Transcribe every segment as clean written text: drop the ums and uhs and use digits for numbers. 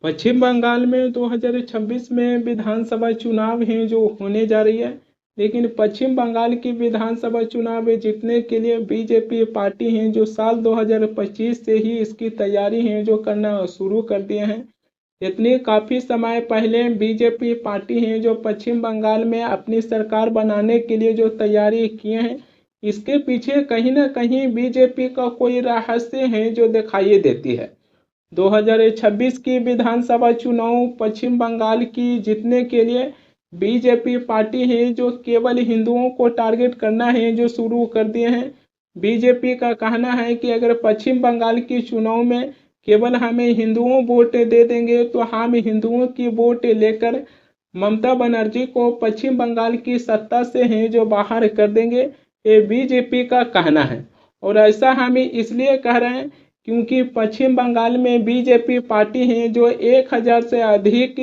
पश्चिम बंगाल में 2026 में विधानसभा चुनाव हैं जो होने जा रही है। लेकिन पश्चिम बंगाल की विधानसभा चुनाव जीतने के लिए बीजेपी पार्टी हैं जो साल 2025 से ही इसकी तैयारी हैं जो करना शुरू कर दिए हैं। इतने काफ़ी समय पहले बीजेपी पार्टी हैं जो पश्चिम बंगाल में अपनी सरकार बनाने के लिए जो तैयारी किए हैं, इसके पीछे कहीं ना कहीं बीजेपी का कोई रहस्य है जो दिखाई देती है। 2026 की विधानसभा चुनाव पश्चिम बंगाल की जीतने के लिए बीजेपी पार्टी है जो केवल हिंदुओं को टारगेट करना है जो शुरू कर दिए हैं। बीजेपी का कहना है कि अगर पश्चिम बंगाल की चुनाव में केवल हमें हिंदुओं वोट दे देंगे तो हम हिंदुओं की वोट लेकर ममता बनर्जी को पश्चिम बंगाल की सत्ता से हैं जो बाहर कर देंगे, ये बीजेपी का कहना है। और ऐसा हम इसलिए कह रहे हैं क्योंकि पश्चिम बंगाल में बीजेपी पार्टी है जो 1000 से अधिक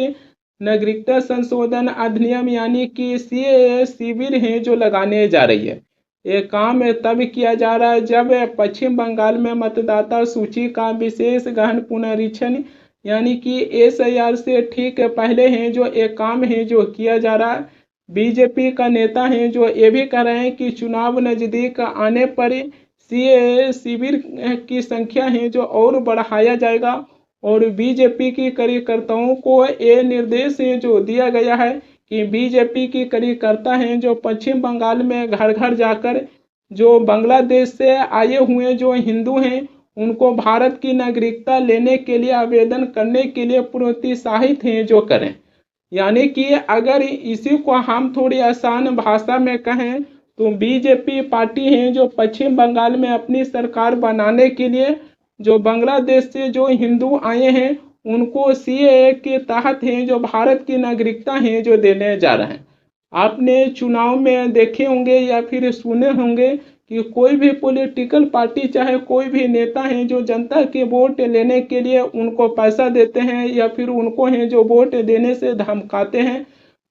नागरिकता संशोधन अधिनियम यानी कि सीएए शिविर है जो लगाने जा रही है। ये काम तब किया जा रहा है जब पश्चिम बंगाल में मतदाता सूची का विशेष गहन पुनरीक्षण यानी कि एसआईआर से ठीक पहले है जो एक काम है जो किया जा रहा है। बीजेपी का नेता है जो ये भी कह रहे हैं कि चुनाव नज़दीक आने पर सीएए शिविर की संख्या है जो और बढ़ाया जाएगा। और बीजेपी की कार्यकर्ताओं को ये निर्देश है जो दिया गया है कि बीजेपी की कार्यकर्ता हैं जो पश्चिम बंगाल में घर घर जाकर जो बांग्लादेश से आए हुए जो हिंदू हैं उनको भारत की नागरिकता लेने के लिए आवेदन करने के लिए प्रोत्साहित हैं जो करें। यानी कि अगर इसी को हम थोड़ी आसान भाषा में कहें तो बीजेपी पार्टी है जो पश्चिम बंगाल में अपनी सरकार बनाने के लिए जो बांग्लादेश से जो हिंदू आए हैं उनको सीएए के तहत हैं जो भारत की नागरिकता हैं जो देने जा रहे हैं। आपने चुनाव में देखे होंगे या फिर सुने होंगे कि कोई भी पॉलिटिकल पार्टी चाहे कोई भी नेता है जो जनता के वोट लेने के लिए उनको पैसा देते हैं या फिर उनको हैं जो वोट देने से धमकाते हैं।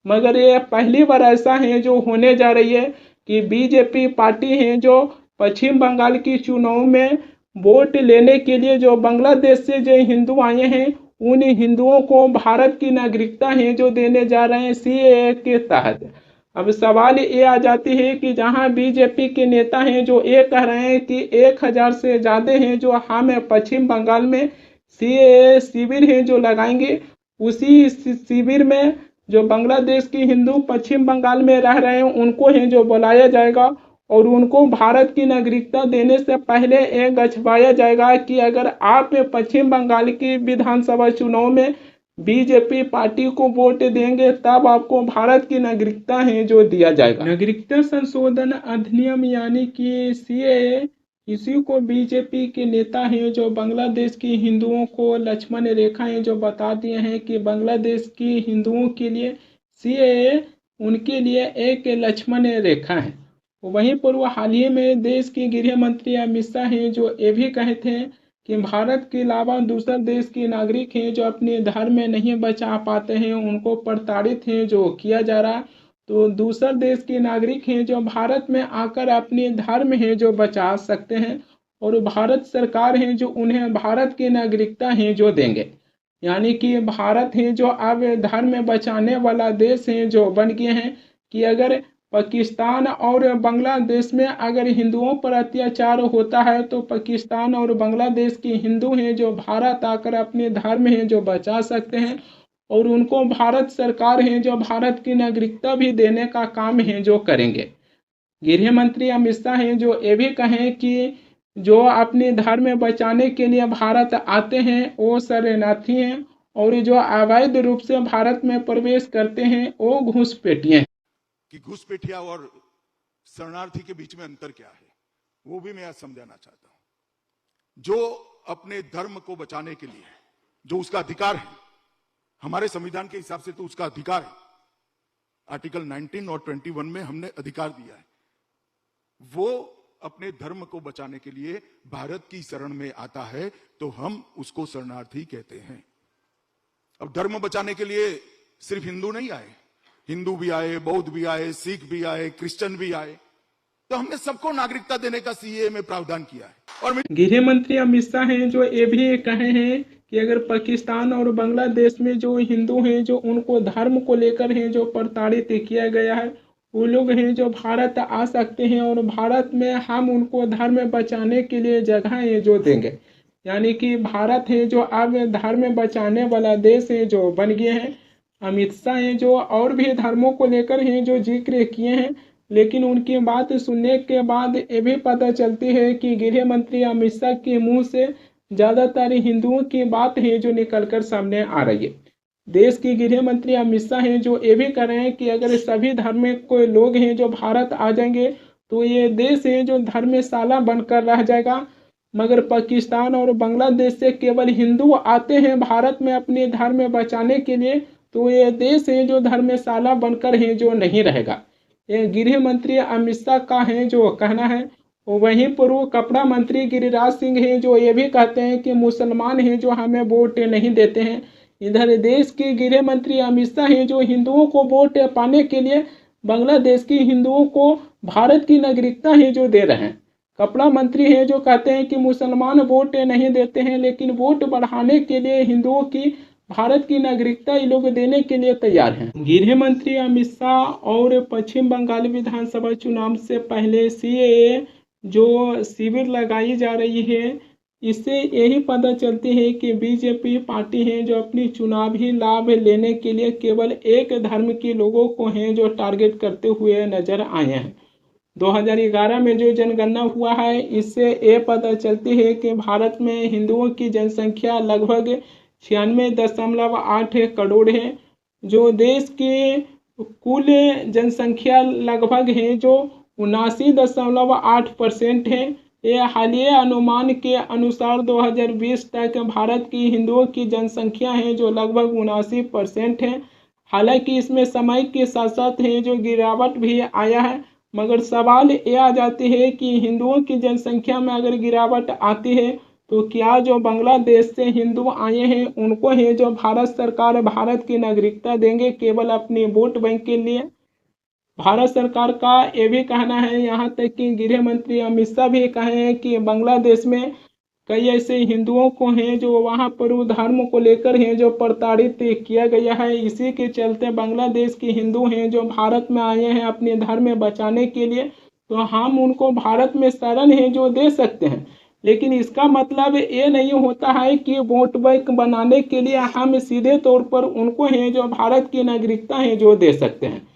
मगर ये पहली बार ऐसा है जो होने जा रही है कि बीजेपी पार्टी है जो पश्चिम बंगाल की चुनाव में वोट लेने के लिए जो बांग्लादेश से जो हिंदू आए हैं उन हिंदुओं को भारत की नागरिकता है जो देने जा रहे हैं सीएए के तहत। अब सवाल ये आ जाती है कि जहां बीजेपी के नेता हैं जो ये कह रहे हैं कि 1000 से ज़्यादा हैं जो हम पश्चिम बंगाल में सीएए शिविर है जो लगाएंगे, उसी शिविर में जो बांग्लादेश की हिंदू पश्चिम बंगाल में रह रहे हैं उनको है जो बुलाया जाएगा और उनको भारत की नागरिकता देने से पहले ये गछवाया जाएगा कि अगर आप पश्चिम बंगाल की विधानसभा चुनाव में बीजेपी पार्टी को वोट देंगे तब आपको भारत की नागरिकता है जो दिया जाएगा। नागरिकता संशोधन अधिनियम यानी कि सीएए, इसी को बीजेपी के नेता हैं जो बांग्लादेश की हिंदुओं को लक्ष्मण रेखा है जो बता दिए हैं कि बांग्लादेश की हिंदुओं के लिए सीएए उनके लिए एक लक्ष्मण रेखा है। वहीं पर वो हाल ही में देश के गृह मंत्री अमित शाह हैं जो ये भी कहे थे कि भारत के अलावा दूसरे देश के नागरिक हैं जो अपने धर्म में नहीं बचा पाते हैं उनको प्रताड़ित हैं जो किया जा रहा है, तो दूसरे देश के नागरिक हैं जो भारत में आकर अपने धर्म है जो बचा सकते हैं और भारत सरकार है जो उन्हें भारत की नागरिकता है जो देंगे। यानी कि भारत है जो अब धर्म बचाने वाला देश है जो बन गए हैं कि अगर पाकिस्तान और बांग्लादेश में अगर हिंदुओं पर अत्याचार होता है तो पाकिस्तान और बांग्लादेश के हिंदू हैं जो भारत आकर अपने धर्म हैं जो बचा सकते हैं और उनको भारत सरकार है जो भारत की नागरिकता भी देने का काम है जो करेंगे। गृह मंत्री अमित शाह हैं जो ये भी कहें कि जो अपने धर्म बचाने के लिए भारत आते हैं वो शरणार्थी हैं और जो अवैध रूप से भारत में प्रवेश करते हैं वो घुसपैठिए हैं। कि घुसपैठिया और शरणार्थी के बीच में अंतर क्या है वो भी मैं आज समझाना चाहता हूं। जो अपने धर्म को बचाने के लिए जो उसका अधिकार है, हमारे संविधान के हिसाब से तो उसका अधिकार है, आर्टिकल 19 और 21 में हमने अधिकार दिया है, वो अपने धर्म को बचाने के लिए भारत की शरण में आता है तो हम उसको शरणार्थी कहते हैं। अब धर्म बचाने के लिए सिर्फ हिंदू नहीं आए, हिंदू भी आए, बौद्ध भी आए, सिख भी आए, क्रिश्चियन भी आए, तो हमने सबको नागरिकता देने का सीएए में प्रावधान किया है। और गृह मंत्री अमित शाह हैं जो ये भी कहे हैं कि अगर पाकिस्तान और बांग्लादेश में जो हिंदू हैं जो उनको धर्म को लेकर हैं जो प्रताड़ित किया गया है, वो लोग हैं जो भारत आ सकते हैं और भारत में हम उनको धर्म बचाने के लिए जगह है जो देंगे। यानी कि भारत है जो अब धर्म बचाने वाला देश है जो बन गए हैं। अमित शाह हैं जो और भी धर्मों को लेकर हैं जो जिक्र किए हैं, लेकिन उनकी बात सुनने के बाद ये भी पता चलती है कि गृह मंत्री अमित शाह के मुंह से ज़्यादातर हिंदुओं की बात है जो निकलकर सामने आ रही है। देश के गृह मंत्री अमित शाह हैं जो ये भी कह रहे हैं कि अगर सभी धर्म के लोग हैं जो भारत आ जाएंगे तो ये देश है जो धर्मशाला बनकर रह जाएगा। मगर पाकिस्तान और बांग्लादेश से केवल हिंदू आते हैं भारत में अपने धर्म बचाने के लिए, तो ये देश है जो धर्मशाला बनकर है जो नहीं रहेगा। ये गृह मंत्री अमित शाह का है जो कहना है। वहीं पूर्व कपड़ा मंत्री गिरिराज सिंह हैं जो ये भी कहते हैं कि मुसलमान हैं जो हमें वोट नहीं देते हैं। इधर देश के गृह मंत्री अमित शाह हैं जो हिंदुओं को वोट पाने के लिए बांग्लादेश के हिंदुओं को भारत की नागरिकता है जो दे रहे हैं। कपड़ा मंत्री हैं जो कहते हैं कि मुसलमान वोट नहीं देते हैं, लेकिन वोट बढ़ाने के लिए हिंदुओं की भारत की नागरिकता ये लोग देने के लिए तैयार हैं। गृह मंत्री अमित शाह और पश्चिम बंगाल विधानसभा चुनाव से पहले सीएए जो शिविर लगाई जा रही है, इससे यही पता चलती है कि बीजेपी पार्टी है जो अपनी चुनावी लाभ लेने के लिए केवल एक धर्म के लोगों को हैं जो टारगेट करते हुए नजर आए हैं। 2011 में जो जनगणना हुआ है, इससे ये पता चलती है कि भारत में हिंदुओं की जनसंख्या लगभग 96.8 करोड़ है, जो देश की कुल जनसंख्या लगभग है जो 79.8% है। ये हालिया अनुमान के अनुसार 2020 तक भारत की हिंदुओं की जनसंख्या है जो लगभग 79% है। हालांकि इसमें समय के साथ साथ है जो गिरावट भी आया है, मगर सवाल ये आ जाती है कि हिंदुओं की जनसंख्या में अगर गिरावट आती है तो क्या जो बांग्लादेश से हिंदू आए हैं उनको है जो भारत सरकार भारत की नागरिकता देंगे केवल अपनी वोट बैंक के लिए। भारत सरकार का ये भी कहना है, यहाँ तक कि गृह मंत्री अमित शाह भी कहे हैं कि बांग्लादेश में कई ऐसे हिंदुओं को हैं जो वहाँ पर धर्म को लेकर हैं जो प्रताड़ित किया गया है। इसी के चलते बांग्लादेश के हिंदू हैं जो भारत में आए हैं अपने धर्म बचाने के लिए, तो हम उनको भारत में शरण है जो दे सकते हैं। लेकिन इसका मतलब ये नहीं होता है कि वोट बैंक बनाने के लिए हम सीधे तौर पर उनको हैं जो भारत की नागरिकता है जो दे सकते हैं।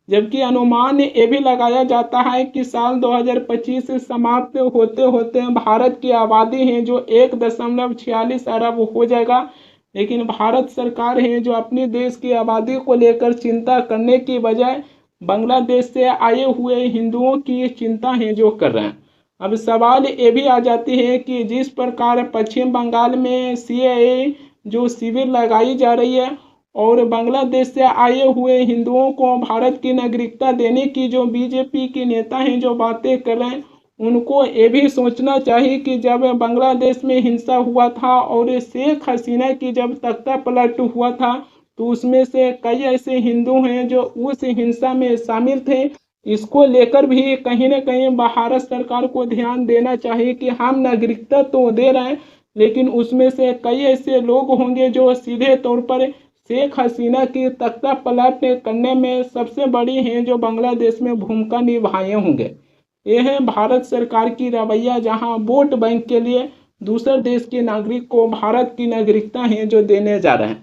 जबकि अनुमान ये भी लगाया जाता है कि साल 2025 से समाप्त होते होते भारत की आबादी है जो 1.46 अरब हो जाएगा। लेकिन भारत सरकार है जो अपनी देश की आबादी को लेकर चिंता करने की बजाय बांग्लादेश से आए हुए हिंदुओं की चिंता है जो कर रहे हैं। अब सवाल ये भी आ जाती है कि जिस प्रकार पश्चिम बंगाल में सीएए जो शिविर लगाई जा रही है और बांग्लादेश से आए हुए हिंदुओं को भारत की नागरिकता देने की जो बीजेपी के नेता हैं जो बातें कर रहे हैं, उनको ये भी सोचना चाहिए कि जब बांग्लादेश में हिंसा हुआ था और शेख हसीना की जब तख्ता पलट हुआ था तो उसमें से कई ऐसे हिंदू हैं जो उस हिंसा में शामिल थे। इसको लेकर भी कहीं ना कहीं भारत सरकार को ध्यान देना चाहिए कि हम नागरिकता तो दे रहे हैं, लेकिन उसमें से कई ऐसे लोग होंगे जो सीधे तौर पर शेख हसीना की तख्ता पलट करने में सबसे बड़ी हैं जो बांग्लादेश में भूमिका निभाए होंगे। यह है भारत सरकार की रवैया, जहां वोट बैंक के लिए दूसरे देश के नागरिक को भारत की नागरिकता है जो देने जा रहे हैं।